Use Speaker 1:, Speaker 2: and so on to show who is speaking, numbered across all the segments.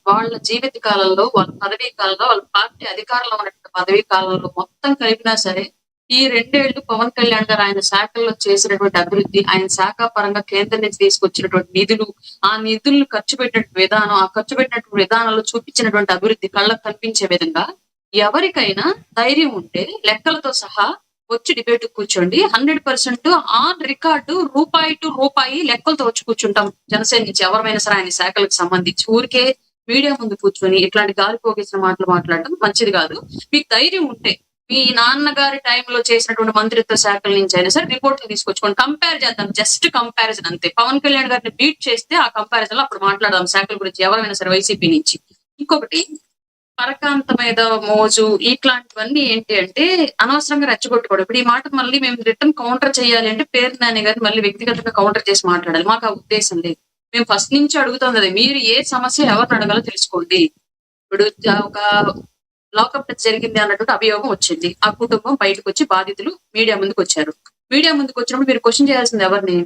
Speaker 1: వాళ్ళ జీవిత కాలంలో, వాళ్ళ పదవీ కాలంలో, వాళ్ళ పార్టీ అధికారంలో ఉన్నటువంటి పదవీ కాలంలో మొత్తం కలిపినా సరే, ఈ 2 ఏళ్లు పవన్ కళ్యాణ్ గారు ఆయన శాఖల్లో చేసినటువంటి అభివృద్ధి, ఆయన శాఖ పరంగా కేంద్రం నుంచి తీసుకొచ్చినటువంటి నిధులు, ఆ నిధులను ఖర్చు పెట్టినటువంటి విధానం, ఆ ఖర్చు పెట్టినటువంటి విధానంలో చూపించినటువంటి అభివృద్ధి కళ్ళకు కనిపించే విధంగా ఎవరికైనా ధైర్యం ఉంటే లెక్కలతో సహా వచ్చి డిబేట్ కూర్చోండి. 100% ఆన్ రికార్డు రూపాయి టు రూపాయి లెక్కలతో వచ్చి కూర్చుంటాం. జనసేన నుంచి ఎవరైనా సరే ఆయన శాఖలకు సంబంధించి ఊరికే మీడియా ముందు కూర్చొని ఇట్లాంటి గాలి పోగేసిన మాటలు మాట్లాడడం మంచిది కాదు. మీకు ధైర్యం ఉంటే మీ నాన్నగారి టైంలో చేసినటువంటి మంత్రిత్వ శాఖల నుంచి అయినా సరే రిపోర్ట్లు తీసుకొచ్చుకోండి. కంపేర్ చేద్దాం. జస్ట్ కంపారిజన్ అంతే. పవన్ కళ్యాణ్ గారిని బీట్ చేస్తే ఆ కంపారిజన్ లో అప్పుడు మాట్లాడదాం శాఖల గురించి ఎవరైనా సరే వైసీపీ నుంచి. ఇంకొకటి పరకాంత మీద మోజు ఇట్లాంటివన్నీ ఏంటి అంటే అనవసరంగా రెచ్చగొట్టుకోవడం. ఇప్పుడు ఈ మాట మళ్ళీ మేము రిటర్న్ కౌంటర్ చేయాలి అంటే పేరు నాని గారిని మళ్ళీ వ్యక్తిగతంగా కౌంటర్ చేసి మాట్లాడాలి. మాకు ఆ ఉద్దేశం లేదు. మేము ఫస్ట్ నుంచి అడుగుతాం కదా, మీరు ఏ సమస్య ఎవరిని అడగాలో తెలుసుకోండి. ఇప్పుడు ఒక లాకప్ డెత్ జరిగింది అన్నట్టు అభియోగం వచ్చింది. ఆ కుటుంబం బయటకు వచ్చి బాధితులు మీడియా ముందుకు వచ్చారు. మీడియా ముందుకు వచ్చినప్పుడు మీరు క్వశ్చన్ చేయాల్సింది ఎవరిని?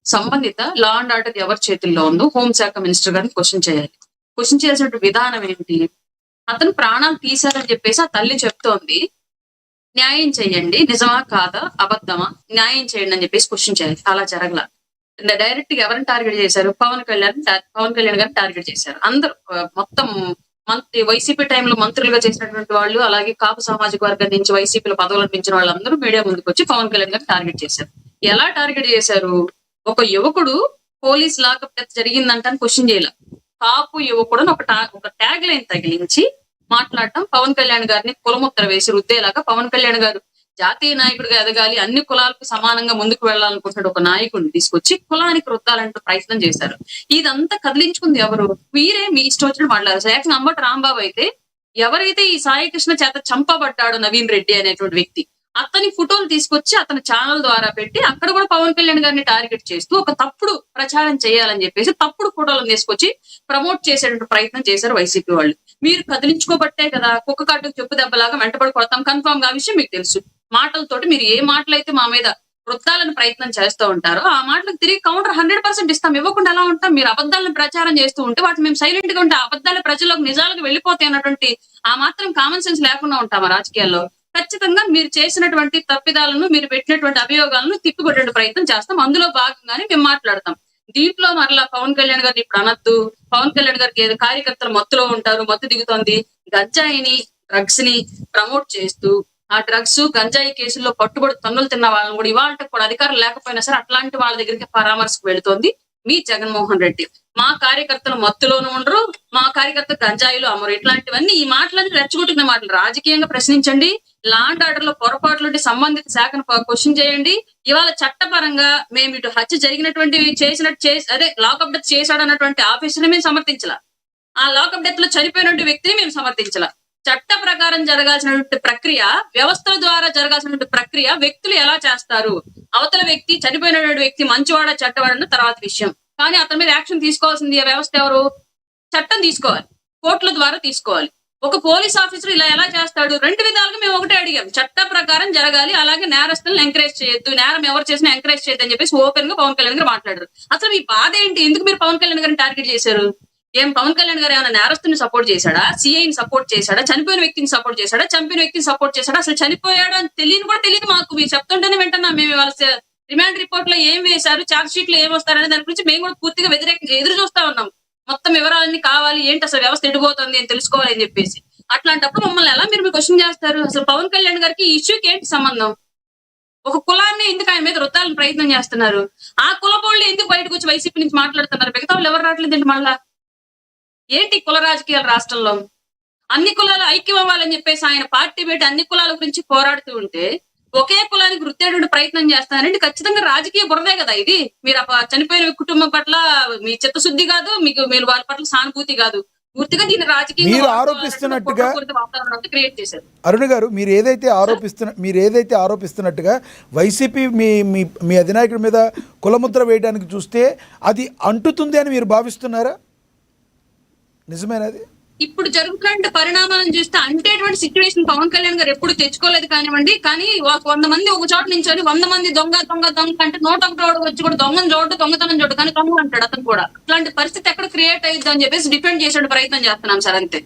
Speaker 1: సంబంధిత లా అండ్ ఆర్డర్ ఎవరి చేతుల్లో ఉందో హోంశాఖ మినిస్టర్ గారిని క్వశ్చన్ చేయాలి. క్వశ్చన్ చేయాల్సిన విధానం ఏంటి? అతను ప్రాణాలు తీశారని చెప్పేసి ఆ తల్లి చెప్తోంది. న్యాయం చేయండి, నిజమా కాదా అబద్ధమా న్యాయం చేయండి అని చెప్పేసి క్వశ్చన్ చేయాలి. అలా జరగల. డైరెక్ట్ గా ఎవరిని టార్గెట్ చేశారు? పవన్ కళ్యాణ్ గారిని టార్గెట్ చేశారు. అందరూ మొత్తం వైసీపీ టైంలో మంత్రులుగా చేసినటువంటి వాళ్ళు, అలాగే కాపు సామాజిక వర్గం నుంచి వైసీపీలో పదవులు పెంచిన వాళ్ళందరూ మీడియా ముందుకు వచ్చి పవన్ కళ్యాణ్ గారిని టార్గెట్ చేశారు. ఎలా టార్గెట్ చేశారు? ఒక యువకుడు పోలీస్ లాకప్ డెత్ జరిగిందంటే క్వశ్చన్ చేయాల. కాపు యువకుడు ఒక ట్యాగ్ లైన్ తగిలించి మాట్లాడటం, పవన్ కళ్యాణ్ గారిని కులముద్ర వేసి రుద్దేలాగా పవన్ కళ్యాణ్ గారు జాతీయ నాయకుడిగా ఎదగాలి, అన్ని కులాలకు సమానంగా ముందుకు వెళ్ళాలనుకుంటున్న ఒక నాయకుడిని తీసుకొచ్చి కులానికి రుద్దాలంటూ ప్రయత్నం చేశారు. ఇదంతా కదిలించుకుంది ఎవరు? మీరే మీ ఇష్టం వచ్చినట్టు మాట్లాడారు. ఏకంగా అంబటి రాంబాబు అయితే ఎవరైతే ఈ సాయి కృష్ణ చేత చంపబడ్డాడు నవీన్ రెడ్డి అనేటువంటి వ్యక్తి, అతని ఫోటోలు తీసుకొచ్చి అతని ఛానల్ ద్వారా పెట్టి అక్కడ కూడా పవన్ కళ్యాణ్ గారిని టార్గెట్ చేస్తూ ఒక తప్పుడు ప్రచారం చేయాలని చెప్పేసి తప్పుడు ఫోటోలను తీసుకొచ్చి ప్రమోట్ చేసేటువంటి ప్రయత్నం చేశారు వైసీపీ వాళ్ళు. మీరు కదిలించుకోబట్టే కదా కుక్క కాటుకు చెప్పు దెబ్బలాగా వెంటబడి కొడతాం కన్ఫర్మ్ గా విషయం మీకు తెలుసు. మాటలతోటి మీరు ఏ మాటలైతే మా మీద వృత్తాలను ప్రయత్నం చేస్తూ ఉంటారో ఆ మాటలకు తిరిగి కౌంటర్ 100% ఇస్తాం. ఇవ్వకుండా ఎలా ఉంటాం? మీరు అబద్ధాలను ప్రచారం చేస్తూ ఉంటే వాటిని మేము సైలెంట్ గా ఉంటే అబద్ధాల ప్రజలకు నిజాలకు వెళ్ళిపోతాయి అన్నటువంటి ఆ మాత్రం కామన్ సెన్స్ లేకుండా ఉంటాం రాజకీయాల్లో. ఖచ్చితంగా మీరు చేసినటువంటి తప్పిదాలను, మీరు పెట్టినటువంటి అభియోగాలను తిప్పికొట్టే ప్రయత్నం చేస్తాం. అందులో భాగంగానే మేము మాట్లాడతాం. దీంట్లో మరలా పవన్ కళ్యాణ్ గారిని ఇప్పుడు అనొద్దు, పవన్ కళ్యాణ్ గారికి ఏదో కార్యకర్తలు మత్తులో ఉంటారు, మత్తు దిగుతోంది, గంజాయిని డ్రగ్స్ ని ప్రమోట్ చేస్తూ ఆ డ్రగ్స్ గంజాయి కేసుల్లో పట్టుబడి తన్నులు తిన్న వాళ్ళని కూడా ఇవాళ కూడా అధికారం లేకపోయినా సరే అట్లాంటి వాళ్ళ దగ్గరికి పరామర్శకు వెళుతోంది మీ జగన్మోహన్ రెడ్డి. మా కార్యకర్తలు మత్తులోనూ ఉండరు, మా కార్యకర్త గంజాయిలు అమరు. ఇట్లాంటివన్నీ ఈ మాటలన్నీ రెచ్చగొట్టిన మాటలు. రాజకీయంగా ప్రశ్నించండి, లా అండ్ ఆర్డర్ లో పొరపాట్లుంటే సంబంధిత శాఖను క్వశ్చన్ చేయండి. ఇవాళ చట్టపరంగా మేము ఇటు హత్య జరిగినటువంటి అదే లాకప్ డెత్ చేశాడు అన్నటువంటి ఆఫీసుని మేము సమర్థించాల, ఆ లాకప్ డెత్ లో చనిపోయినటువంటి వ్యక్తిని మేము సమర్థించాల. చట్ట ప్రకారం జరగాల్సినటువంటి ప్రక్రియ, వ్యవస్థల ద్వారా జరగాల్సినటువంటి ప్రక్రియ వ్యక్తులు ఎలా చేస్తారు? అవతల వ్యక్తి చనిపోయినటువంటి వ్యక్తి మంచివాడ చెడ్డవాడన్న తర్వాత విషయం. కానీ అతని మీద యాక్షన్ తీసుకోవాల్సింది వ్యవస్థ ఎవరు? చట్టం తీసుకోవాలి, కోర్టుల ద్వారా తీసుకోవాలి. ఒక పోలీస్ ఆఫీసర్ ఇలా ఎలా చేస్తాడు? 2 విధాలుగా మేము ఒకటే అడిగాం. చట్ట ప్రకారం జరగాలి, అలాగే నేరస్తులను ఎంకరేజ్ చేయొద్దు, నేరం ఎవరు చేసినా ఎంకరేజ్ చేయొద్దు అని చెప్పేసి ఓపెన్ గా పవన్ కళ్యాణ్ గారు మాట్లాడారు. అసలు మీ బాధ ఏంటి? ఎందుకు మీరు పవన్ కళ్యాణ్ గారిని టార్గెట్ చేశారు? ఏం పవన్ కళ్యాణ్ గారు ఏమైనా నేరస్తుని సపోర్ట్ చేశాడా? సిఐని సపోర్ట్ చేశాడా? చనిపోయిన వ్యక్తిని సపోర్ట్ చేశాడా? చంపిన వ్యక్తిని సపోర్ట్ చేశాడా? అసలు చనిపోయాడు అని తెలియని కూడా తెలియదు మాకు. మీరు చెప్తుంటేనే వింటున్నా. మేము వాళ్ళ రిమాండ్ రిపోర్ట్ లో ఏం వేశారు, చార్జ్ షీట్ లో ఏం వస్తారనే దాని గురించి మేము కూడా పూర్తిగా వ్యతిరేకంగా ఎదురు చూస్తా ఉన్నాం. మొత్తం వివరాలన్నీ కావాలి, ఏంటి అసలు వ్యవస్థ ఎడిపోతుంది అని తెలుసుకోవాలి అని చెప్పేసి. అట్లాంటప్పుడు మమ్మల్ని ఎలా మీరు క్వశ్చన్ చేస్తారు? అసలు పవన్ కళ్యాణ్ గారికి ఈ ఇష్యూకి ఏంటి సంబంధం? ఒక కులాన్ని ఎందుకు ఆయన మీద రుద్దాలని ప్రయత్నం చేస్తున్నారు? ఆ కులపోళ్ళు ఎందుకు బయటకు వచ్చి వైసీపీ నుంచి మాట్లాడుతున్నారు? మిగతా వాళ్ళు ఎవరు రావట్లేదు మళ్ళా? ఏంటి కుల రాజకీయాలు రాష్ట్రంలో? అన్ని కులాలు ఐక్యం అవ్వాలని చెప్పేసి ఆయన పార్టీ పెట్టి అన్ని కులాల గురించి పోరాడుతూ ఉంటే ఒకే కులానికి వృత్తేటువంటి ప్రయత్నం చేస్తానంటే ఖచ్చితంగా రాజకీయ బురదే కదా ఇది. మీరు చనిపోయిన కుటుంబం పట్ల మీ చిత్తశుద్ధి కాదు, మీరు వాళ్ళ పట్ల సానుభూతి కాదు, పూర్తిగా దీన్ని రాజకీయ
Speaker 2: ఆరోపిస్తున్నట్టుగా
Speaker 1: క్రియేట్ చేశారు.
Speaker 2: అరుణ్ గారు, మీరు ఏదైతే ఆరోపిస్తున్నట్టుగా వైసీపీ మీ అధినాయకుడి మీద కులముద్ర వేయడానికి చూస్తే అది అంటుతుంది అని మీరు భావిస్తున్నారా? నిజమేనది?
Speaker 1: ఇప్పుడు జరుగుతున్న పరిణామాలను చూస్తే అంటేటువంటి సిచ్యువేషన్ పవన్ కళ్యాణ్ గారు ఎప్పుడు తెచ్చుకోలేదు కానివ్వండి. కానీ 100 మంది ఒక చోట నించొని 100 మంది దొంగ దొంగ దొంగ అంటే 101 వచ్చి కూడా దొంగను చూడడు, దొంగతనం చూడడు, కానీ దొంగ అంటాడు అతను కూడా. అట్లాంటి పరిస్థితి ఎక్కడ క్రియేట్ అయ్యిద్ది అని చెప్పేసి డిపెండ్ చేసే ప్రయత్నం చేస్తున్నాం సార్, అంతే.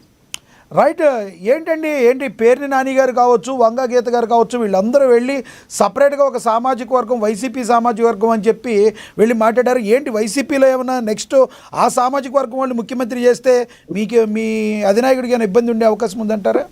Speaker 2: రైట్. ఏంటి పేర్ని నాని గారు కావచ్చు, వంగ గీత గారు కావచ్చు, వీళ్ళందరూ వెళ్ళి సపరేట్గా ఒక సామాజిక వర్గం, వైసీపీ సామాజిక వర్గం అని చెప్పి వెళ్ళి మాట్లాడారు. ఏంటి వైసీపీలో ఏమన్నా నెక్స్ట్ ఆ సామాజిక వర్గం వాళ్ళు ముఖ్యమంత్రి చేస్తే మీ అధినాయకుడికి ఏమైనా ఇబ్బంది ఉండే అవకాశం ఉందంటారా?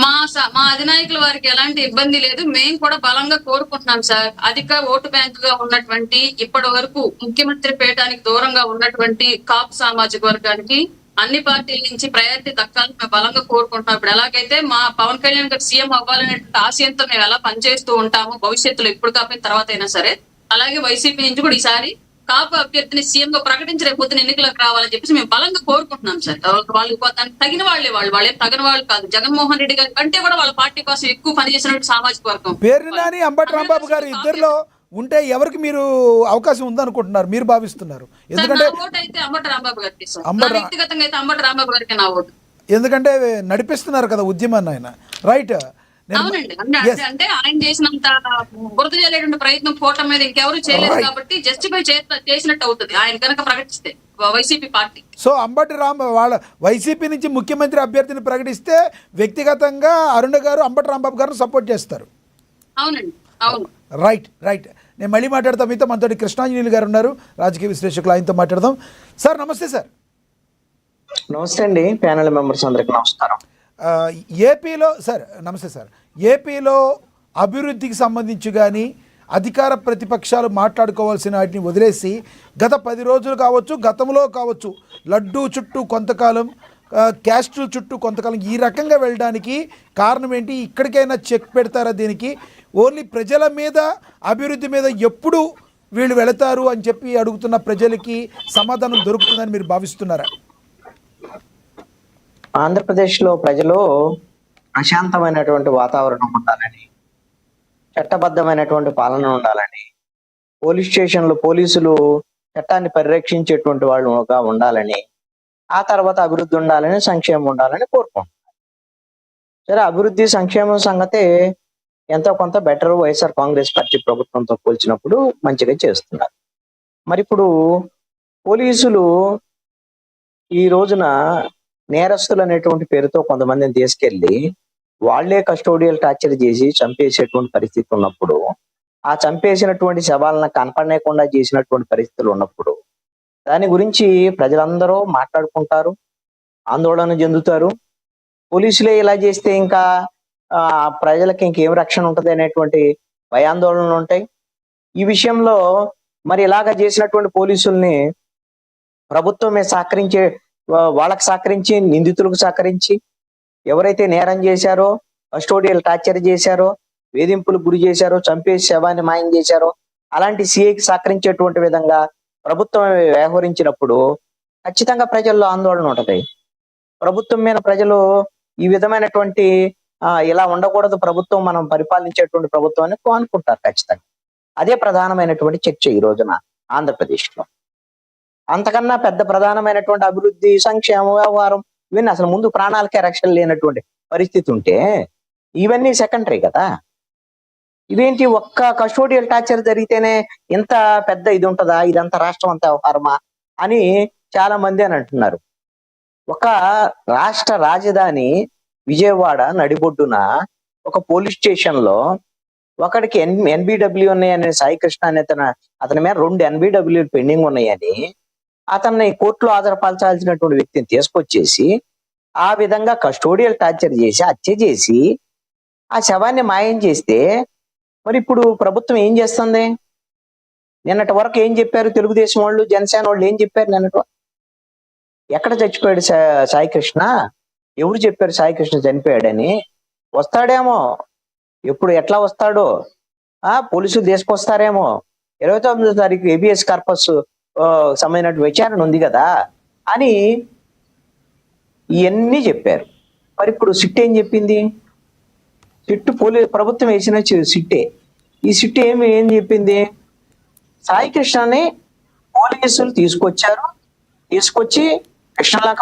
Speaker 1: మా అధినాయకుల వారికి ఎలాంటి ఇబ్బంది లేదు. మేము కూడా బలంగా కోరుకుంటున్నాం సార్. అధిక ఓటు బ్యాంక్ గా ఉన్నటువంటి, ఇప్పటి వరకు ముఖ్యమంత్రి పీఠానికి దూరంగా ఉన్నటువంటి కాపు సామాజిక వర్గానికి అన్ని పార్టీల నుంచి ప్రయారిటీ దక్కాలని మేము బలంగా కోరుకుంటున్నాం. ఇప్పుడు ఎలాగైతే మా పవన్ కళ్యాణ్ గారు సీఎం అవ్వాలనేటువంటి ఆశయంతో మేము ఎలా పనిచేస్తూ ఉంటాము భవిష్యత్తులో, ఇప్పుడు కాకపోయిన తర్వాత అయినా సరే, అలాగే వైసీపీ నుంచి కూడా ఈసారి కాపు అభ్యర్థిని సీఎం గా ప్రకటించి రేపు పొద్దున ఎన్నికలకు రావాలని చెప్పేసి మేము బలంగా కోరుకుంటున్నాం సార్. వాళ్ళు తగిన వాళ్ళేం తగిన వాళ్ళు కాదు. జగన్మోహన్ రెడ్డి గారి కంటే కూడా వాళ్ళ పార్టీ కోసం ఎక్కువ పనిచేసినటువంటి సామాజిక వర్గం.
Speaker 2: పేర్ని నాని, అంబటి రాంబాబు గారు ఇద్దరిలో ఉంటే ఎవరికి మీరు అవకాశం ఉందనుకుంటున్నారు, మీరు భావిస్తున్నారు? ఎందుకంటే ఎందుకంటే నడిపిస్తున్నారు కదా ఉద్యమాన్ని ఆయన. రైట్.
Speaker 1: అవునండి. అంటే ఆయన చేసినంత బురద చేయలేటువంటి ప్రయత్నం పోవటం మీద ఇంకెవరు చేయలేదు కాబట్టి జస్టిఫై చేసినట్టు అవుతుంది ఆయన కనుక ప్రకటిస్తే వైసీపీ పార్టీ.
Speaker 2: సో వాళ్ళ వైసీపీ నుంచి ముఖ్యమంత్రి అభ్యర్థిని ప్రకటిస్తే వ్యక్తిగతంగా అరుణ గారు అంబటి రాంబాబు గారు సపోర్ట్ చేస్తారు.
Speaker 1: అవునండి, అవును.
Speaker 2: రైట్. నేను మళ్ళీ మాట్లాడతాం మీతో. మనతో కృష్ణాంజనేయులు గారు ఉన్నారు, రాజకీయ విశ్లేషకులు, ఆయనతో మాట్లాడదాం. సార్ నమస్తే. సార్
Speaker 3: నమస్తే అండి. ప్యానెల్ మెంబర్స్ అందరికి నమస్కారం.
Speaker 2: ఏపీలో సార్ నమస్తే సార్. ఏపీలో అభివృద్ధికి సంబంధించి కానీ అధికార ప్రతిపక్షాలు మాట్లాడుకోవాల్సిన వాటిని వదిలేసి గత 10 రోజులు కావచ్చు, గతంలో కావచ్చు, లడ్డూ చుట్టూ కొంతకాలం, క్యాస్ట్ల చుట్టూ కొంతకాలం ఈ రకంగా వెళ్ళడానికి కారణం ఏంటి? ఇక్కడికైనా చెక్ పెడతారా దీనికి? ఓన్లీ ప్రజల మీద, అభివృద్ధి మీద ఎప్పుడు వీళ్ళు వెళతారు అని చెప్పి అడుగుతున్న ప్రజలకి సమాధానం దొరుకుతుందని మీరు భావిస్తున్నారా?
Speaker 3: ఆంధ్రప్రదేశ్లో ప్రజలు ప్రశాంతమైనటువంటి వాతావరణం ఉండాలని, చట్టబద్ధమైనటువంటి పాలన ఉండాలని, పోలీస్ స్టేషన్లు పోలీసులు చట్టాన్ని పరిరక్షించేటువంటి వాళ్ళుగా ఉండాలని, ఆ తర్వాత అభివృద్ధి ఉండాలని, సంక్షేమం ఉండాలని కోరుకుంటున్నారు. సరే, అభివృద్ధి సంక్షేమం సంగతే ఎంతో కొంత బెటర్ వైఎస్ఆర్ కాంగ్రెస్ పార్టీ ప్రభుత్వంతో పోల్చినప్పుడు మంచిగా చేస్తున్నారు. మరి ఇప్పుడు పోలీసులు ఈ రోజున నేరస్తులు అనేటువంటి పేరుతో కొంతమందిని తీసుకెళ్లి వాళ్లే కస్టోడియల్ టార్చర్ చేసి చంపేసేటువంటి పరిస్థితి ఉన్నప్పుడు, ఆ చంపేసినటువంటి శవాలను కనపడకుండా చేసినటువంటి పరిస్థితులు ఉన్నప్పుడు దాని గురించి ప్రజలందరూ మాట్లాడుకుంటారు, ఆందోళన చెందుతారు. పోలీసులే ఇలా చేస్తే ఇంకా ప్రజలకి ఇంకేం రక్షణ ఉంటుంది అనేటువంటి భయాందోళనలు ఉంటాయి. ఈ విషయంలో మరి ఇలాగ చేసినటువంటి పోలీసుల్ని ప్రభుత్వమే వాళ్ళకి సహకరించి, నిందితులకు సహకరించి, ఎవరైతే నేరం చేశారో, కస్టోడియల్ టార్చర్ చేశారో, వేధింపులకు గురి చేశారో, చంపేసి శవాన్ని మాయం చేశారో, అలాంటి సిఐకి సహకరించేటువంటి విధంగా ప్రభుత్వం వ్యవహరించినప్పుడు ఖచ్చితంగా ప్రజల్లో ఆందోళన ఉంటది. ప్రభుత్వం మీద ప్రజలు ఈ విధమైనటువంటి ఇలా ఉండకూడదు ప్రభుత్వం, మనం పరిపాలించేటువంటి ప్రభుత్వం అని అనుకుంటారు ఖచ్చితంగా. అదే ప్రధానమైనటువంటి చర్చ ఈ రోజున ఆంధ్రప్రదేశ్ లో. అంతకన్నా పెద్ద ప్రధానమైనటువంటి అభివృద్ధి, సంక్షేమ, వ్యవహారం ఇవన్నీ అసలు ముందు ప్రాణాలకే రక్షణ లేనటువంటి పరిస్థితి ఉంటే ఇవన్నీ సెకండరీ కదా. ఇవేంటి, ఒక్క కస్టోడియల్ టార్చర్ జరిగితేనే ఇంత పెద్ద ఇది ఉంటుందా, ఇదంతా రాష్ట్రం అంతా వ్యవహారమా అని చాలా మంది అని అంటున్నారు. ఒక రాష్ట్ర రాజధాని విజయవాడ నడిబొడ్డున ఒక పోలీస్ స్టేషన్ లో ఒకడికి ఎన్బిడబ్ల్యూ ఉన్నాయని, సాయికృష్ణ అనే అతని మీద 2 ఎన్బిడబ్ల్యూ పెండింగ్ ఉన్నాయని అతన్ని కోర్టులో హాజరుపరచాల్సినటువంటి వ్యక్తిని తీసుకొచ్చేసి ఆ విధంగా కస్టోడియల్ టార్చర్ చేసి, హత్య చేసి, ఆ శవాన్ని మాయం చేస్తే మరి ఇప్పుడు ప్రభుత్వం ఏం చేస్తుంది? నిన్నటి వరకు ఏం చెప్పారు తెలుగుదేశం వాళ్ళు, జనసేన వాళ్ళు ఏం చెప్పారు నిన్నటి? ఎక్కడ చచ్చిపోయాడు సాయికృష్ణ? ఎవరు చెప్పారు సాయికృష్ణ చనిపోయాడని? వస్తాడేమో, ఎప్పుడు ఎట్లా వస్తాడో, పోలీసులు తీసుకొస్తారేమో. 29వ తారీఖు ఏబిఎస్ కార్పస్ సంబంధించిన విచారణ ఉంది కదా అని ఇవన్నీ చెప్పారు. మరి ఇప్పుడు సిట్ ఏం చెప్పింది? సిట్టు ప్రభుత్వం వేసిన సిట్టే. ఈ సిట్టు ఏం చెప్పింది? సాయికృష్ణని పోలీసులు తీసుకొచ్చి కృష్ణలంక